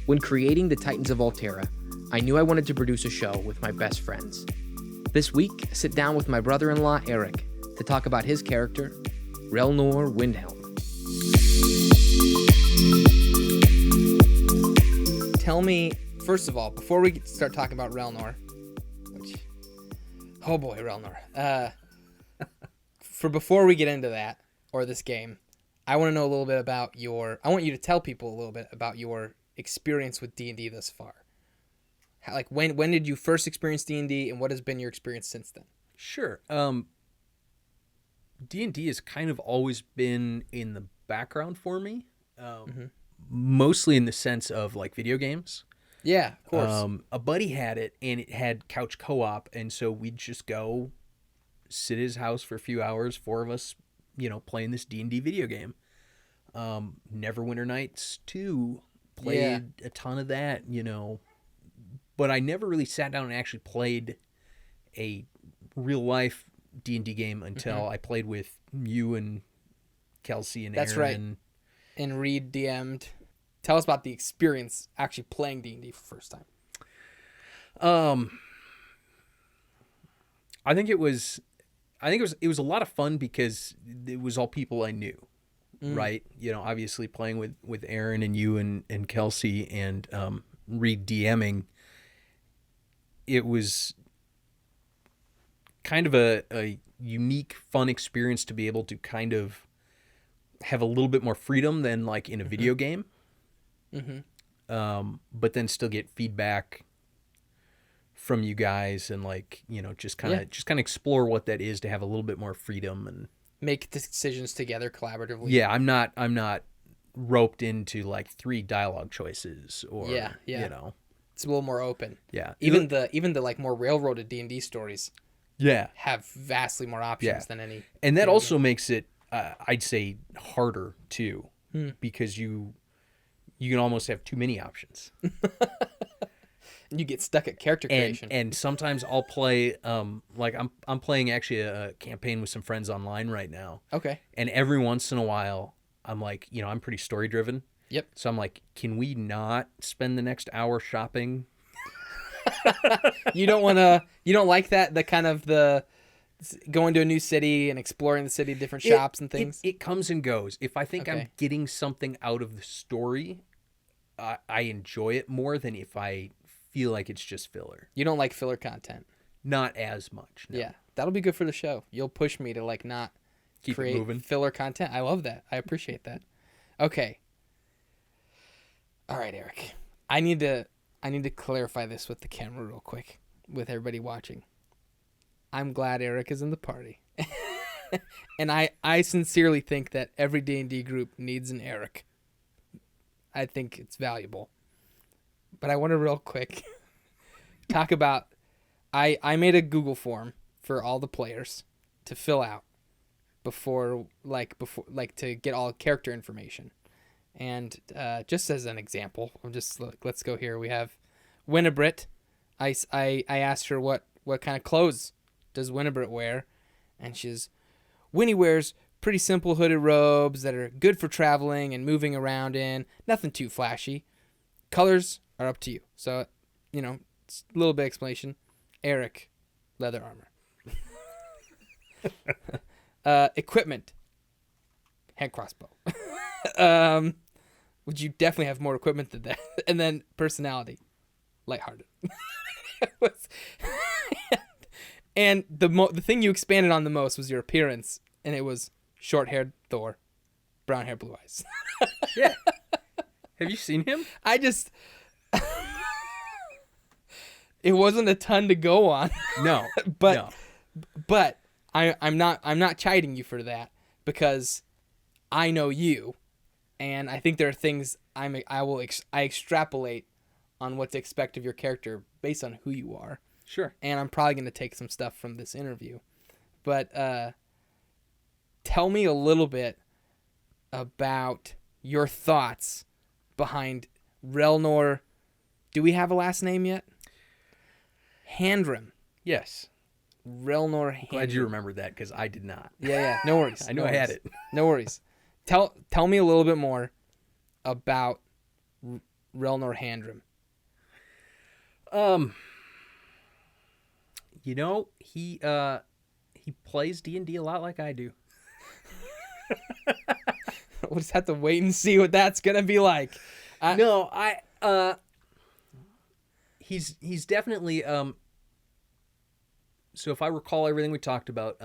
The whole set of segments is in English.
When creating the Titans of Altera, I knew I wanted to produce a show with my best friends. This week, I sit down with my brother-in-law, Eric, to talk about his character, Relnor Windhelm. Tell me, first of all, before we start talking about Relnor, which, oh boy, Relnor. Before we get into that, or this game, I want to know a little bit about I want you to tell people a little bit about your experience with D&D thus far. Like, when did you first experience D&D, and what has been your experience since then? Sure. D&D has kind of always been in the background for me, mostly in the sense of, like, video games. Yeah, of course. A buddy had it, and it had couch co-op, and so we'd just go sit at his house for a few hours, four of us, playing this D&D video game. Neverwinter Nights 2, played a ton of that, but I never really sat down and actually played a real-life D&D game until I played with you and Kelsey and That's Aaron. right. And Reed DM'd. Tell us about the experience actually playing D&D for the first time. I think it was a lot of fun because it was all people I knew, right? Obviously playing with Aaron and you and Kelsey and Reed DMing, it was kind of a unique, fun experience to be able to kind of have a little bit more freedom than like in a video game. But then still get feedback from you guys and like, just kind of explore what that is to have a little bit more freedom and make decisions together collaboratively. Yeah, I'm not roped into like 3 dialogue choices or It's a little more open. Yeah. Even the like more railroaded D&D stories have vastly more options than any. And that also makes it I'd say harder too, because you can almost have too many options. And you get stuck at character creation. And sometimes I'll play like I'm playing actually a campaign with some friends online right now. Okay. And every once in a while I'm like, I'm pretty story driven. Yep. So I'm like, can we not spend the next hour shopping? You don't like that, the kind of the going to a new city and exploring the city, different shops and things? It comes and goes. If I think I'm getting something out of the story, I enjoy it more than if I feel like it's just filler. You don't like filler content? Not as much. No. Yeah, that'll be good for the show. You'll push me to like not keep create it moving. Filler content. I love that. I appreciate that. Okay. All right, Eric. I need to clarify this with the camera real quick with everybody watching. I'm glad Eric is in the party. And I sincerely think that every D&D group needs an Eric. I think it's valuable. But I want to real quick talk about I made a Google form for all the players to fill out before to get all character information. And just as an example, let's go here. We have Winnibrit. I asked her what kind of clothes does Winnibrit wear, and Winnie wears pretty simple hooded robes that are good for traveling and moving around in. Nothing too flashy. Colors are up to you. So, it's a little bit of explanation. Eric, leather armor. Equipment, hand crossbow. Would you definitely have more equipment than that? And then personality, lighthearted. And the thing you expanded on the most was your appearance, and it was short-haired Thor, brown hair, blue eyes. Yeah. Have you seen him? It wasn't a ton to go on. No. But I'm not chiding you for that, because I know you, and I think there are things I extrapolate on what to expect of your character based on who you are. Sure. And I'm probably going to take some stuff from this interview. But tell me a little bit about your thoughts behind Relnor. Do we have a last name yet? Handrim. Yes. Relnor Handrim. Glad you remembered that, because I did not. Yeah. No worries. I knew I had it. No worries. Tell me a little bit more about Relnor Windhelm? Um, he plays D&D a lot like I do. We'll just have to wait and see what that's gonna be like. No, he's definitely so if I recall everything we talked about,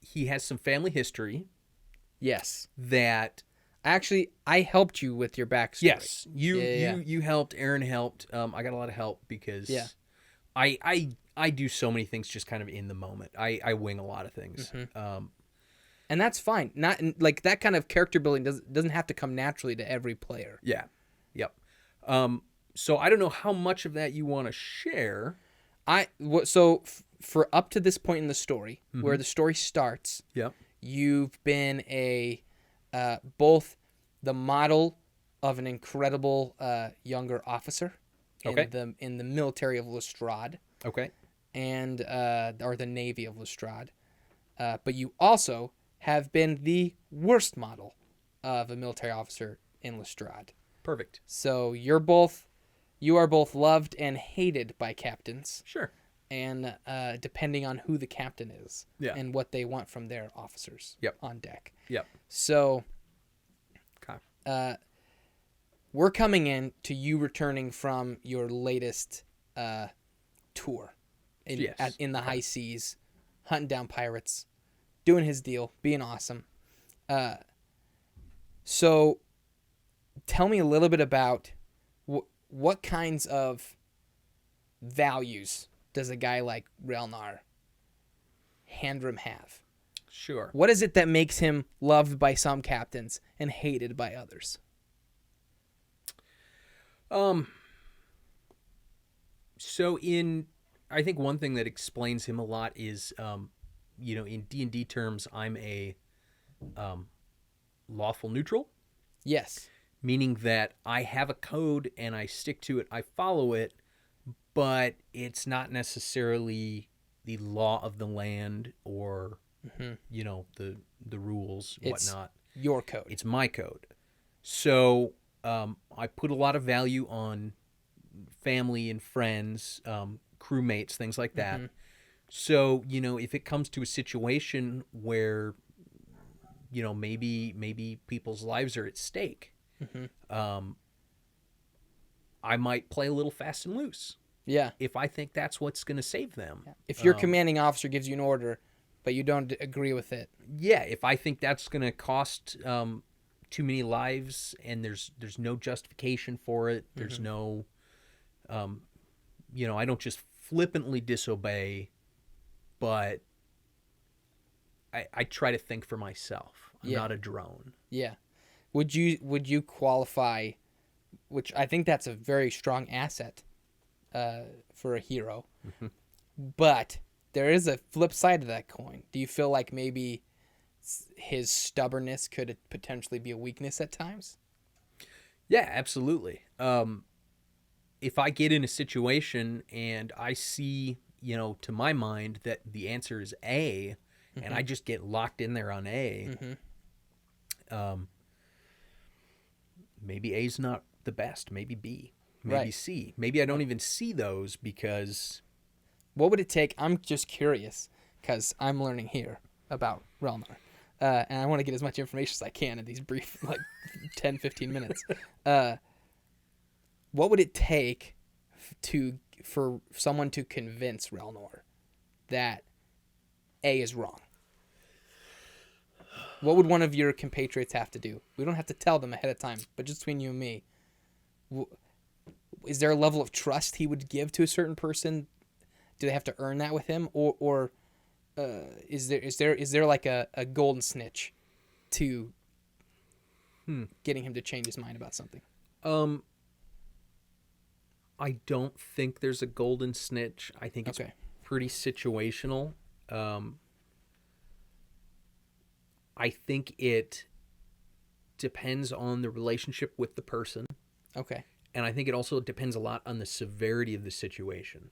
he has some family history Yes. that Actually, I helped you with your backstory. yes, Yeah. you helped, Aaron helped. I got a lot of help because Yeah. I do so many things just kind of in the moment. I wing a lot of things. And that's fine. Not like that kind of character building doesn't have to come naturally to every player. Yeah. Yep. So I don't know how much of that you want to share. For up to this point in the story, where the story starts, Yep. you've been both the model of an incredible younger officer in the military of Lestrade, Okay. and or the Navy of Lestrade, but you also have been the worst model of a military officer in Lestrade. Perfect. So you are both loved and hated by captains, Sure. and depending on who the captain is, Yeah. and what they want from their officers on deck. Yep. So Okay. we're coming in to you returning from your latest tour in the high seas, hunting down pirates, doing his deal, being awesome. So tell me a little bit about what kinds of values does a guy like Relnor Windhelm have? Sure. What is it that makes him loved by some captains and hated by others? So I think one thing that explains him a lot is, in D&D terms, I'm a lawful neutral, Yes. meaning that I have a code and I stick to it, I follow it, but it's not necessarily the law of the land or, the rules, It's whatnot. your code. It's my code. So I put a lot of value on family and friends, crewmates, things like that. So, if it comes to a situation where, maybe people's lives are at stake, I might play a little fast and loose. Yeah. If I think that's what's going to save them. If your commanding officer gives you an order, but you don't agree with it. Yeah, if I think that's going to cost too many lives and there's no justification for it, there's no, I don't just flippantly disobey, but I try to think for myself. I'm not a drone. Yeah. Would you qualify, which I think that's a very strong asset for a hero, but there is a flip side to that coin. Do you feel like maybe his stubbornness could potentially be a weakness at times? Yeah, absolutely. If I get in a situation and I see, to my mind that the answer is A, and I just get locked in there on A, maybe A's not the best. Maybe B. Maybe C. Maybe I don't even see those because... What would it take? I'm just curious because I'm learning here about Relnor. And I want to get as much information as I can in these brief, 10, 15 minutes. What would it take for someone to convince Relnor that A is wrong? What would one of your compatriots have to do? We don't have to tell them ahead of time, but just between you and me, is there a level of trust he would give to a certain person? Do they have to earn that with him, or is there like a golden snitch to getting him to change his mind about something? I don't think there's a golden snitch. I think it's pretty situational. I think it depends on the relationship with the person. Okay. And I think it also depends a lot on the severity of the situation.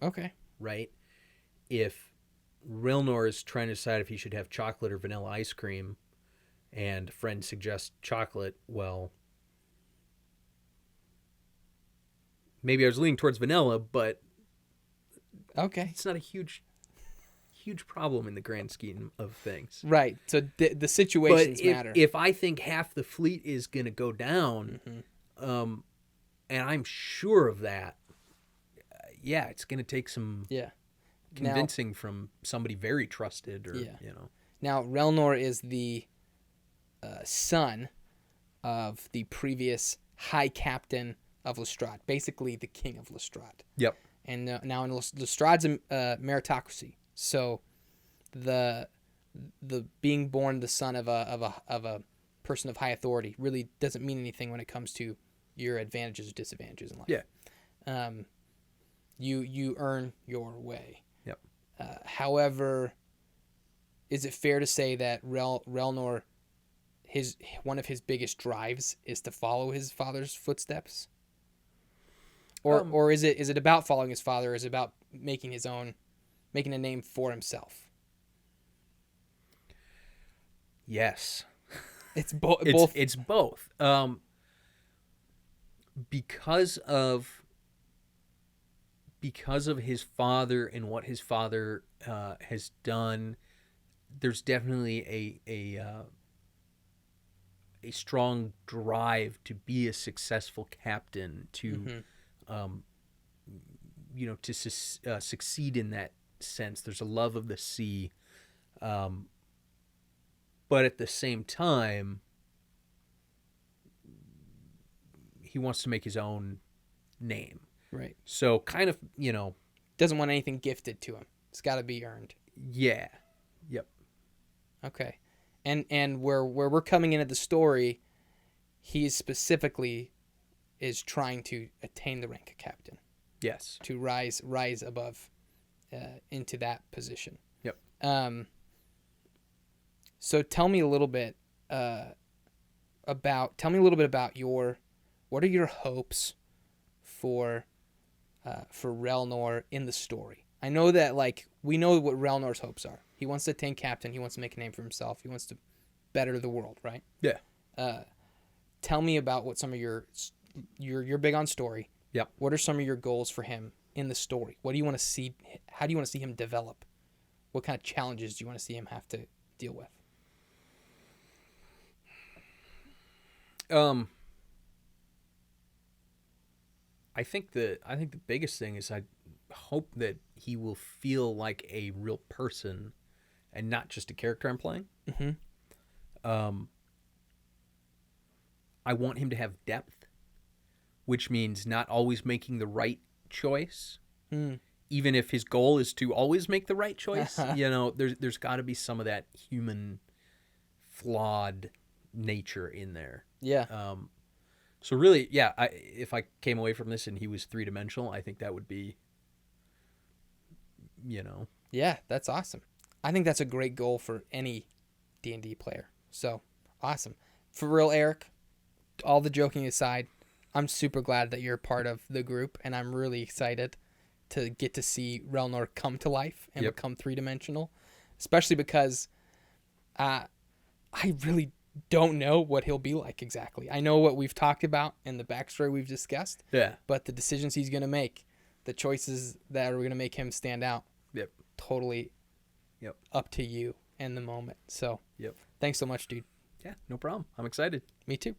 Okay. Right? If Relnor is trying to decide if he should have chocolate or vanilla ice cream, and a friend suggests chocolate, well, Maybe I was leaning towards vanilla, but Okay. it's not a huge problem in the grand scheme of things. Right. So the But situations matter. if I think half the fleet is going to go down, Mm-hmm. and I'm sure of that, yeah, it's going to take some Yeah. convincing from somebody very trusted, or Yeah. you know. Now, Relnor is the son of the previous High Captain of Lestrade, basically the King of Lestrade. Yep. And now in Lestrade's a meritocracy, so the being born the son of a person of high authority really doesn't mean anything when it comes to your advantages or disadvantages in life. Yeah. You earn your way. Yep. However, is it fair to say that Relnor, one of his biggest drives is to follow his father's footsteps? Or is it about following his father, or is it about making a name for himself? Yes. It's both. It's both. Because of his father and what his father has done, there's definitely a strong drive to be a successful captain, to to succeed in that sense. There's a love of the sea, but at the same time, he wants to make his own name. Right. So kind of, Doesn't want anything gifted to him. It's got to be earned. yeah. Yep. Okay. And where we're coming into the story, he specifically is trying to attain the rank of captain, Yes. to rise above into that position. Yep. So tell me a little bit about what are your hopes for Relnor in the story? I know that, like, we know what Relnor's hopes are. He wants to attain captain. He wants to make a name for himself. He wants to better the world, right? Yeah. Tell me about what some of you're big on story. Yep. What are some of your goals for him in the story? What do you want to see? How do you want to see him develop? What kind of challenges do you want to see him have to deal with? I think the biggest thing is, I hope that he will feel like a real person and not just a character I'm playing. Mm-hmm. I want him to have depth, which means not always making the right choice. Even if his goal is to always make the right choice, there's got to be some of that human flawed nature in there. Yeah. So really, yeah, if I came away from this and he was 3-dimensional, I think that would be, Yeah, that's awesome. I think that's a great goal for any D&D player. So, awesome. For real, Eric, all the joking aside, I'm super glad that you're part of the group, and I'm really excited to get to see Relnor come to life and become 3-dimensional, especially because I really don't know what he'll be like exactly. I know what we've talked about in the backstory we've discussed. Yeah. But the decisions he's going to make, the choices that are going to make him stand out, totally up to you in the moment. So, thanks so much, dude. Yeah, no problem. I'm excited. Me too.